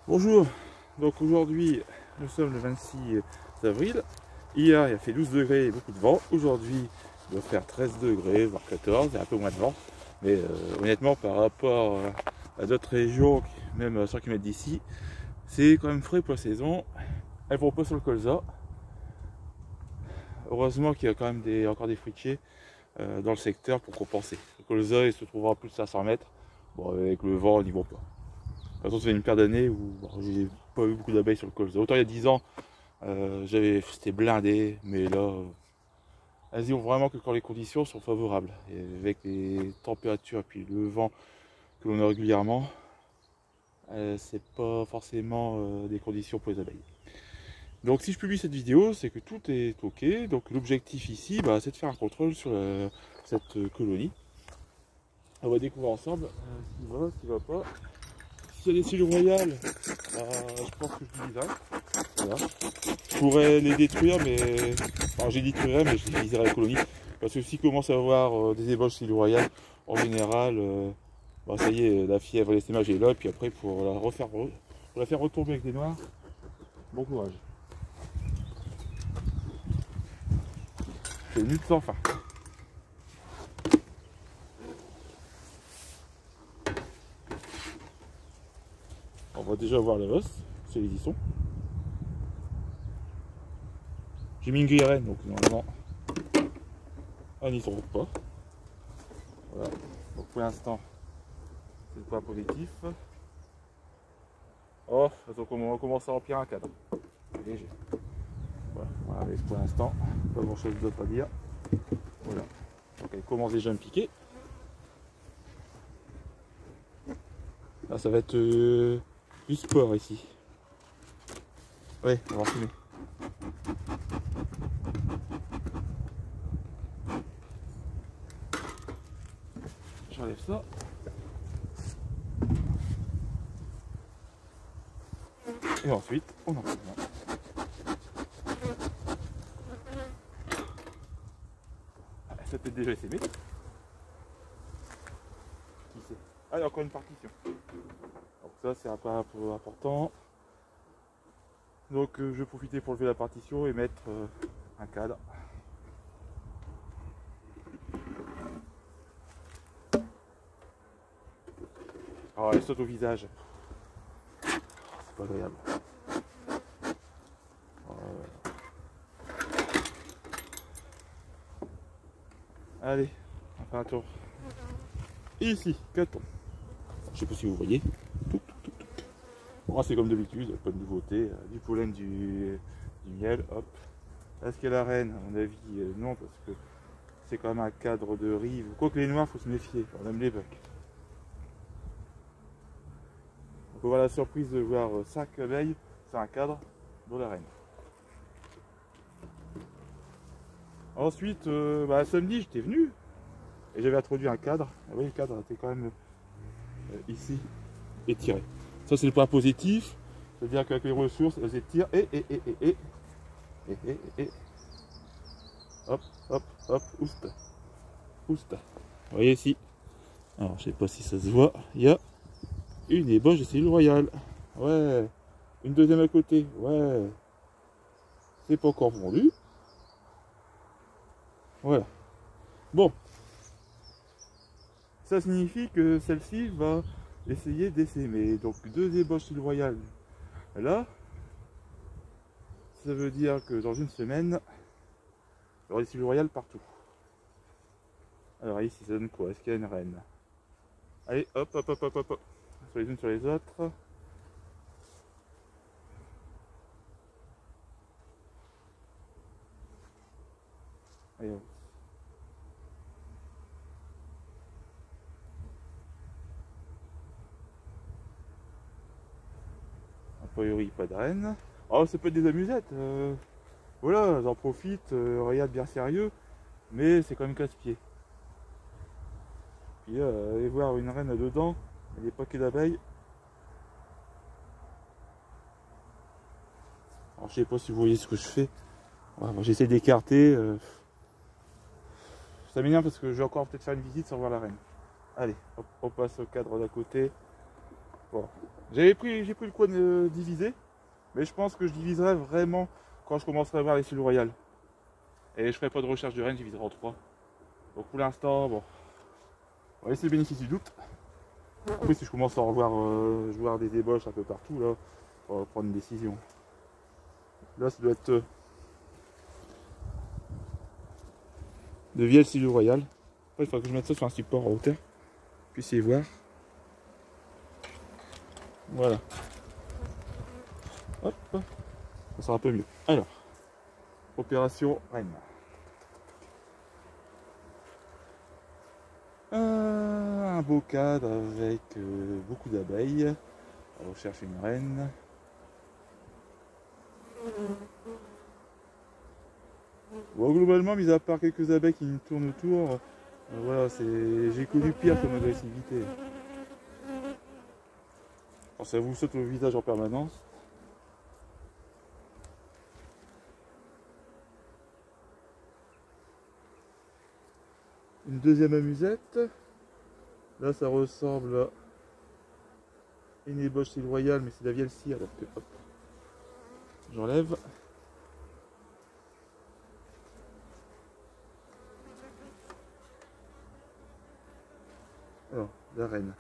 Bonjour, donc aujourd'hui nous sommes le 26 avril. Hier il a fait 12 degrés et beaucoup de vent. Aujourd'hui il doit faire 13 degrés, voire 14, et un peu moins de vent. Mais honnêtement par rapport à d'autres régions, même à 100 km d'ici, c'est quand même frais pour la saison. Elles vont pas sur le colza. Heureusement qu'il y a quand même encore des fruitiers dans le secteur pour compenser. Le colza il se trouvera à plus de 500 mètres. Bon, avec le vent, ils n'y vont pas. De toute façon, ça fait une paire d'années où j'ai pas eu beaucoup d'abeilles sur le colza. Autant il y a 10 ans, c'était blindé, mais là, elles y vont vraiment que quand les conditions sont favorables. Et avec les températures et puis le vent que l'on a régulièrement, c'est pas forcément des conditions pour les abeilles. Donc si je publie cette vidéo, c'est que tout est ok. Donc l'objectif ici, c'est de faire un contrôle sur cette colonie. On va découvrir ensemble ce qui va, ce qui va pas. S'il y a des cellules royales, je pense que je les viserai. Voilà. Je pourrais les détruire, mais enfin, je les détruirais, mais je les viserai la colonie. Parce que s'il commence à avoir des ébauches cellules royales, en général, ça y est, la fièvre, l'essaimage est là, et puis après pour la faire retomber avec des noirs, bon courage. C'est une lutte sans fin. On va déjà voir le os, c'est les issons. J'ai mis une grille reine, donc normalement, elles n'y seront pas. Voilà. Donc pour l'instant, c'est le point positif. Oh, on va commencer à remplir un cadre. Léger. Voilà, mais pour l'instant, pas grand chose d'autre à dire. Voilà. Donc elle commence déjà à me piquer. Là, ça va être du sport ici. Ouais, on va enfumer. J'enlève ça. Et ensuite, on en fait un. Ça peut déjà essaimé. Qui sait? Ah, il y a encore une partition. Donc ça, c'est un peu important. Donc je vais profiter pour lever la partition et mettre un cadre. Alors elle saute au visage. C'est pas agréable. Allez, on va faire un tour. Ici, qu'a-t-on? Je sais pas si vous voyez. Bon, c'est comme d'habitude, pas de nouveauté. Du pollen, du miel, hop. Est-ce qu'il y a la reine? À mon avis, non, parce que c'est quand même un cadre de rive. Quoique les noirs, faut se méfier, on aime les bugs. Donc on va avoir la surprise de voir 5 abeilles sur un cadre, dont la reine. Ensuite, samedi, j'étais venu et j'avais introduit un cadre. Et oui, le cadre était quand même ici étiré. Ça, c'est le point positif. C'est-à-dire qu'avec les ressources, elles étirent et. Hop, hop, hop, oust. Oust. Vous voyez ici. Alors, je sais pas si ça se voit. Il y a une ébauche de cellules royales. Ouais. Une deuxième à côté. Ouais. C'est pas encore vendu. Voilà. Bon. Ça signifie que celle-ci va essayer d'essaimer. Donc 2 ébauches cellules royales là. Ça veut dire que dans une semaine, il y aura des cellules royales partout. Alors ici, ça donne quoi? Est-ce qu'il y a une reine? Allez, hop, hop, hop, hop, hop, hop. Sur les unes sur les autres. Allez, hop. A priori, pas de reine. Oh, ça peut être des amusettes. Voilà, j'en profite. Regarde bien sérieux. Mais c'est quand même casse-pied. Puis aller voir une reine dedans. Il y a des paquets d'abeilles. Alors, je sais pas si vous voyez ce que je fais. Ouais, j'essaie d'écarter. Ça m'énerve parce que je vais encore peut-être faire une visite sans voir la reine. Allez, hop, on passe au cadre d'à côté. Bon. J'ai pris le coin de diviser, mais je pense que je diviserai vraiment quand je commencerai à voir les cellules royales. Et je ferai pas de recherche de reine, je diviserai en 3. Donc pour l'instant, bon, on va laisser le bénéfice du doute. Après, si je commence à en voir des ébauches un peu partout, là, on va prendre une décision. Là, ça doit être de vieilles cellules royales. Après, il faudra que je mette ça sur un support en hauteur, puissiez voir. Voilà. Hop, ça sera un peu mieux. Alors, opération reine. Un beau cadre avec beaucoup d'abeilles. On recherche une reine. Bon, globalement, mis à part quelques abeilles qui me tournent autour, voilà, j'ai connu pire comme agressivité. Alors, ça vous saute au visage en permanence. Une deuxième amusette. Là, ça ressemble à une ébauche cellule royale, mais c'est de la vielle cire, alors que hop, j'enlève. Alors, la reine.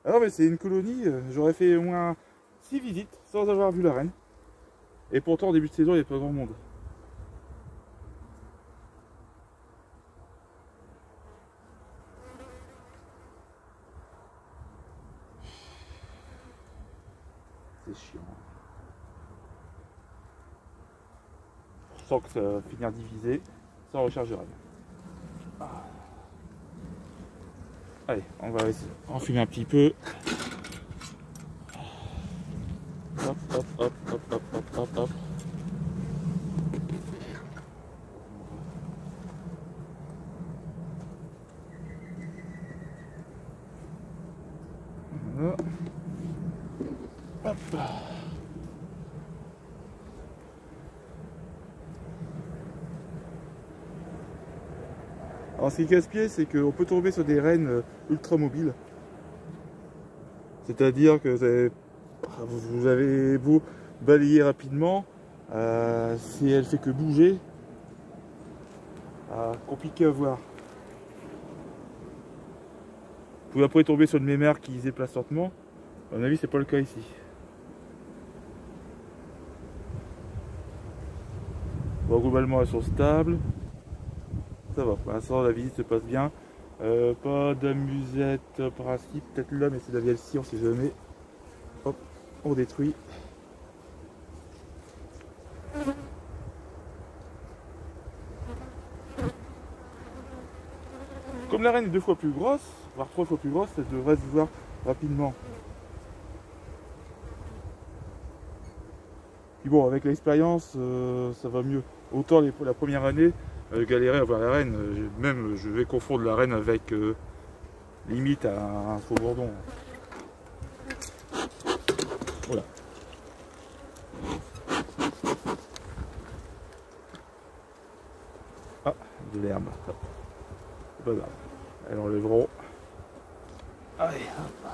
Alors, mais c'est une colonie, j'aurais fait au moins 6 visites sans avoir vu la reine. Et pourtant, au début de saison, il n'y avait pas grand monde. C'est chiant. Je sens que ça va finir divisé sans recharge de reine. Allez, on va enfumer un petit peu. Hop, hop, hop, hop, hop, hop, hop, hop. Voilà. Hop. Alors, ce qui est casse-pied, c'est qu'on peut tomber sur des reines ultra mobiles. C'est-à-dire que vous avez beau balayer rapidement, si elle fait que bouger, compliqué à voir. Vous pouvez après tomber sur une mémère qui se déplace lentement. À mon avis, c'est pas le cas ici. Bon, globalement, elles sont stables. Ça va, pour l'instant, la visite se passe bien. Pas d'amusette principe, peut-être là, mais c'est de la VLC, on sait jamais. Hop, on détruit. Comme la reine est 2 fois plus grosse, voire 3 fois plus grosse, elle devrait se voir rapidement. Puis bon, avec l'expérience, ça va mieux. Autant la première année, galérer à voir la reine, même je vais confondre la reine avec limite un faux bourdon. Voilà. Ah, de l'herbe. C'est pas grave. Elles enlèveront. Allez, hop.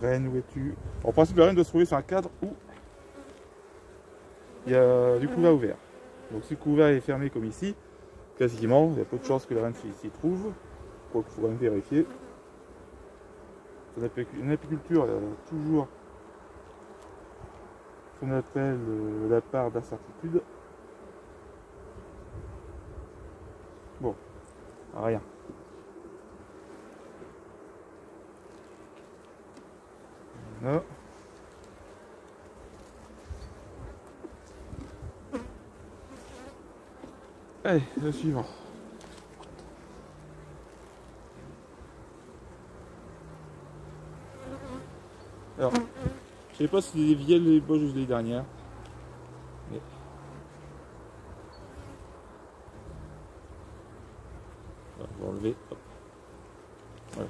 Reine, où es-tu? En principe, la reine doit se trouver sur un cadre où il y a du couvert ouvert. Donc si le couvert est fermé comme ici, quasiment, il y a peu de chances que la reine s'y trouve. Donc il faut quand même vérifier. Une apiculture, il y a toujours ce qu'on appelle la part d'incertitude. Bon, rien. Là. Allez, le suivant. Alors, je sais pas si c'est des vieilles les boches ou les dernières. Mais... on va enlever. Hop. Voilà.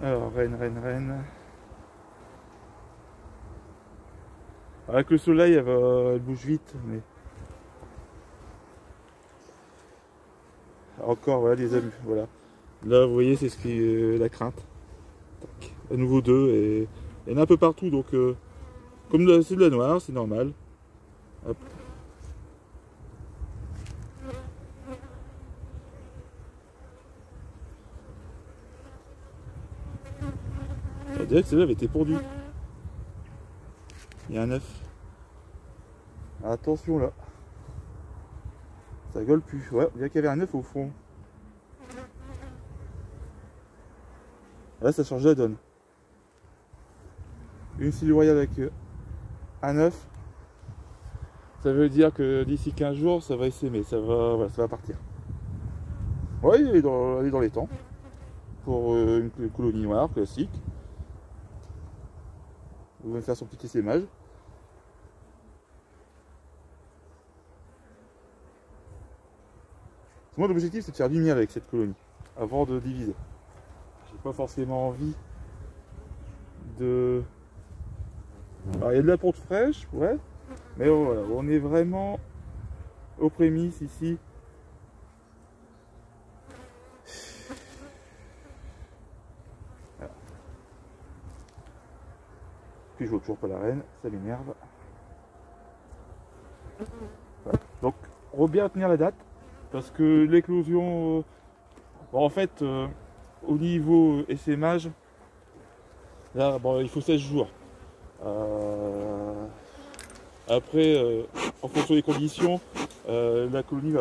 Alors, reine. Avec le soleil, elle bouge vite, mais... Encore, voilà, des abus, voilà. Là, vous voyez, c'est ce qui est la crainte. Tac. À nouveau 2, et il y en a un peu partout, donc... comme c'est de la noire, c'est normal. Hop. On dirait que celle-là avait été pondue. Il y a un œuf. Attention là. Ça gueule plus. Ouais, on dirait qu'il y avait un œuf au fond. Là, ça change la donne. Une Scilly Royale avec un œuf. Ça veut dire que d'ici 15 jours, ça va essaimer. Ça va, voilà, ça va partir. Ouais, elle est dans les temps. Pour une colonie noire classique. On va faire son petit essaimage. Moi, l'objectif, c'est de faire du miel avec cette colonie avant de diviser. J'ai pas forcément envie de... Alors, il y a de la ponte fraîche, ouais, mais voilà, on est vraiment aux prémices ici. Voilà. Puis je vois toujours pas la reine, ça m'énerve. Voilà. Donc, on va bien tenir la date. Parce que l'éclosion, bon, en fait, au niveau essaimage, là, bon, il faut 16 jours. Après, en fonction des conditions, la colonie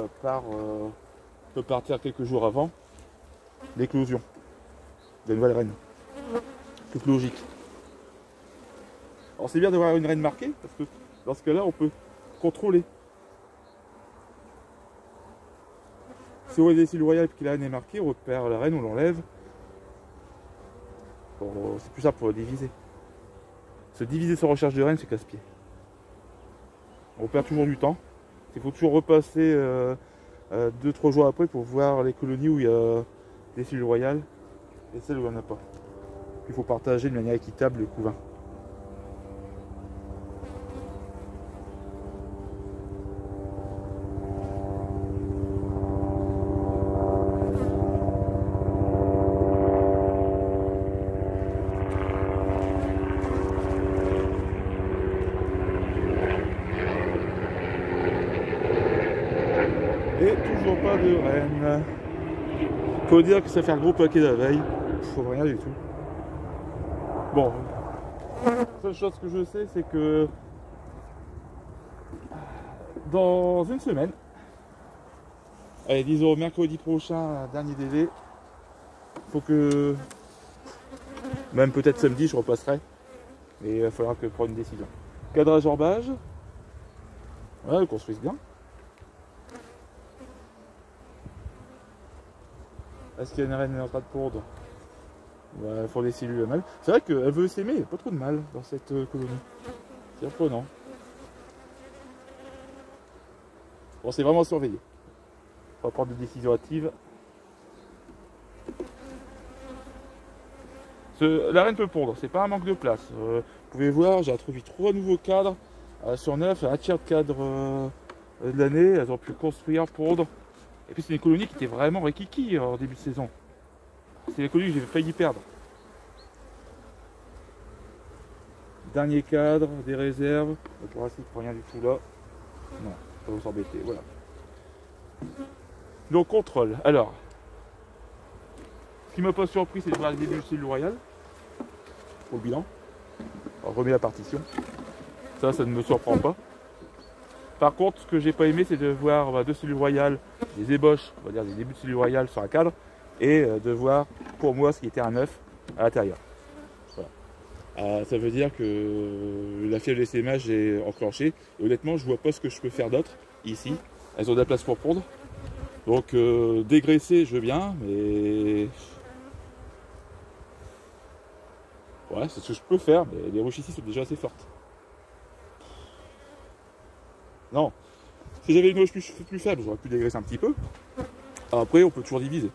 peut partir quelques jours avant l'éclosion de la nouvelle reine. C'est plus logique. Alors c'est bien d'avoir une reine marquée, parce que dans ce cas-là, on peut contrôler. Si on a des Scilly Royale et que la reine est marquée, on repère la reine, on l'enlève. Bon, c'est plus simple pour diviser. Se diviser sans recherche de reine, c'est casse-pied. On perd toujours du temps. Il faut toujours repasser 2-3 jours après pour voir les colonies où il y a des Scilly Royale et celles où il n'y en a pas. Il faut partager de manière équitable le couvain. Et toujours pas de reine. Faut dire que ça fait un gros paquet d'abeilles. Faut rien du tout. Bon. La seule chose que je sais, c'est que dans une semaine, allez, disons mercredi prochain, dernier délai, faut que, même peut-être samedi, je repasserai. Mais il va falloir que prendre une décision. Cadrage en bage. Ouais, ils construisent bien. Est-ce qu'il y a une reine en train de pondre? Ouais, il faut des cellules mâles. C'est vrai qu'elle veut s'aimer, il n'y a pas trop de mâles dans cette colonie. C'est surprenant. Bon, c'est vraiment surveillé. On va prendre des décisions hâtives. La reine peut pondre, c'est pas un manque de place. Vous pouvez voir, j'ai introduit 3 nouveaux cadres sur 9, un tiers de cadre de l'année. Elles ont pu construire, pondre. Et puis c'est une colonie qui était vraiment rikiki en début de saison. C'est la colonie que j'ai failli perdre. Dernier cadre, des réserves. Le thoracique, rien du tout là. Non, ça va vous embêter, voilà. Donc contrôle. Alors, ce qui m'a pas surpris, c'est de voir le début du Scilly Royale. Pour le bilan. On remet la partition. Ça ne me surprend pas. Par contre, ce que j'ai pas aimé, c'est de voir 2 Scilly Royale, des ébauches, on va dire des débuts de Scilly Royale sur un cadre, et de voir pour moi ce qui était un œuf à l'intérieur. Voilà. Ça veut dire que la fièvre d'essaimage est enclenchée. Et honnêtement, je vois pas ce que je peux faire d'autre ici. Elles ont de la place pour pondre. Donc dégraisser, je veux bien, mais ouais, c'est ce que je peux faire, mais les ruches ici sont déjà assez fortes. Non, si j'avais une ruche plus faible, j'aurais pu dégraisser un petit peu. Après, on peut toujours diviser.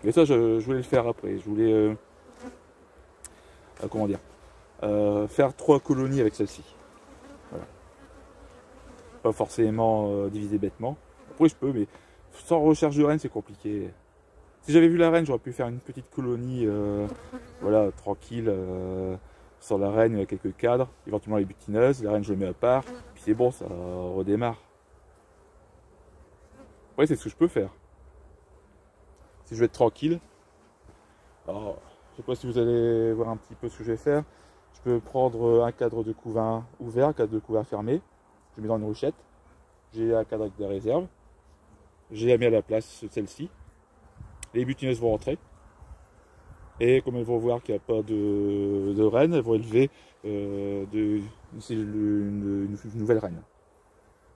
Mais ça, je voulais le faire après. Je voulais comment dire, faire 3 colonies avec celle-ci. Voilà. Pas forcément diviser bêtement. Après je peux, mais sans recherche de reine c'est compliqué. Si j'avais vu la reine, j'aurais pu faire une petite colonie, voilà, tranquille, sans la reine, avec quelques cadres, éventuellement les butineuses. La reine je le mets à part, puis c'est bon, ça redémarre. Ouais, c'est ce que je peux faire. Si je veux être tranquille. Alors, je sais pas si vous allez voir un petit peu ce que je vais faire. Je peux prendre un cadre de couvain ouvert, un cadre de couvain fermé. Je le mets dans une ruchette. J'ai un cadre avec des réserves. J'ai mis à la place celle-ci. Les butineuses vont rentrer. Et comme elles vont voir qu'il n'y a pas de reine, elles vont élever une nouvelle reine.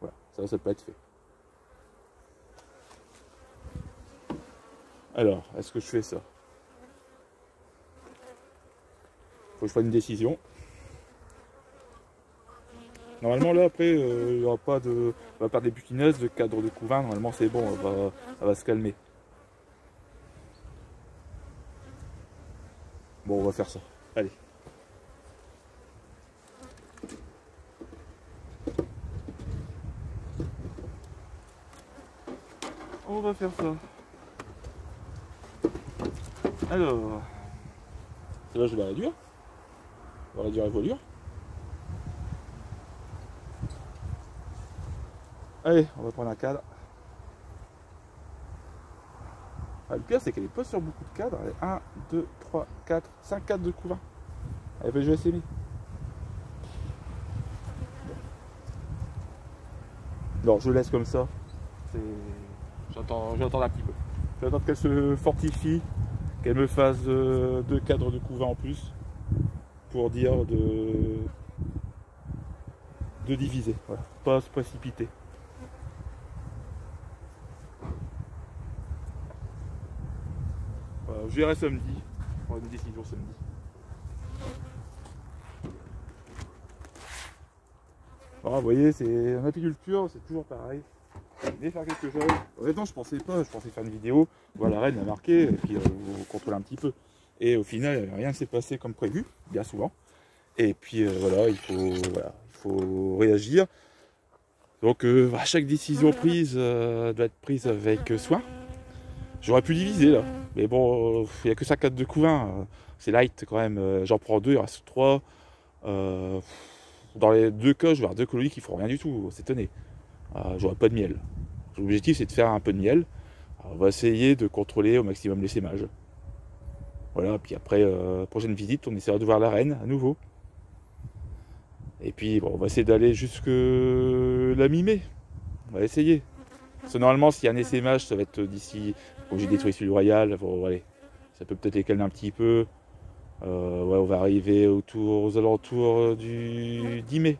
Voilà, ça peut être fait. Alors, est-ce que je fais ça? Faut que je fasse une décision. Normalement là après il n'y aura pas de. On va perdre des butineuses, de cadre de couvain, normalement c'est bon, elle va se calmer. Bon, on va faire ça. Allez. On va faire ça. Alors. Là, je vais la réduire. On va réduire la voilure. Allez, on va prendre un cadre. Ah, le pire, c'est qu'elle n'est pas sur beaucoup de cadres. 1, 2, 3, 4, 5 cadres de couvain. Allez, ben, je vais essayer. Non, je laisse comme ça. J'attends un petit peu. J'attends qu'elle se fortifie, qu'elle me fasse 2 cadres de couvain en plus pour dire de diviser. Voilà. Pas se précipiter. Voilà, je verrai samedi. On prendra une décision samedi. Alors, vous voyez, c'est en apiculture, c'est toujours pareil. Mais faire quelque chose. Honnêtement, je pensais faire une vidéo, voir la reine la marquer, et puis vous contrôler un petit peu. Et au final, rien ne s'est passé comme prévu, bien souvent. Et puis voilà, il faut réagir. Donc chaque décision prise doit être prise avec soin. J'aurais pu diviser là, mais bon, il n'y a que ça 4 de couvain. C'est light quand même. J'en prends 2, il reste 3. Dans les 2 cas, je vais avoir 2 colonies qui ne feront rien du tout, c'est étonné. J'aurai pas de miel. L'objectif c'est de faire un peu de miel. Alors, on va essayer de contrôler au maximum l'essaimage. Voilà, puis après, prochaine visite, on essaiera de voir la reine à nouveau. Et puis, bon, on va essayer d'aller jusque la mi-mai. On va essayer. Parce que normalement, s'il y a un essaimage, ça va être d'ici. Quand j'ai détruit celui royal, bon, allez, ça peut peut-être les calmer un petit peu. Ouais, on va arriver aux alentours du 10 mai.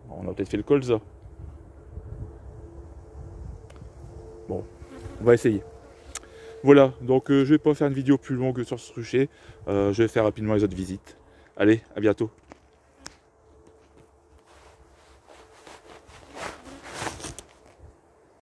On a peut-être fait le colza. Bon, on va essayer. Voilà, donc je vais pas faire une vidéo plus longue sur ce rucher. Je vais faire rapidement les autres visites. Allez, à bientôt.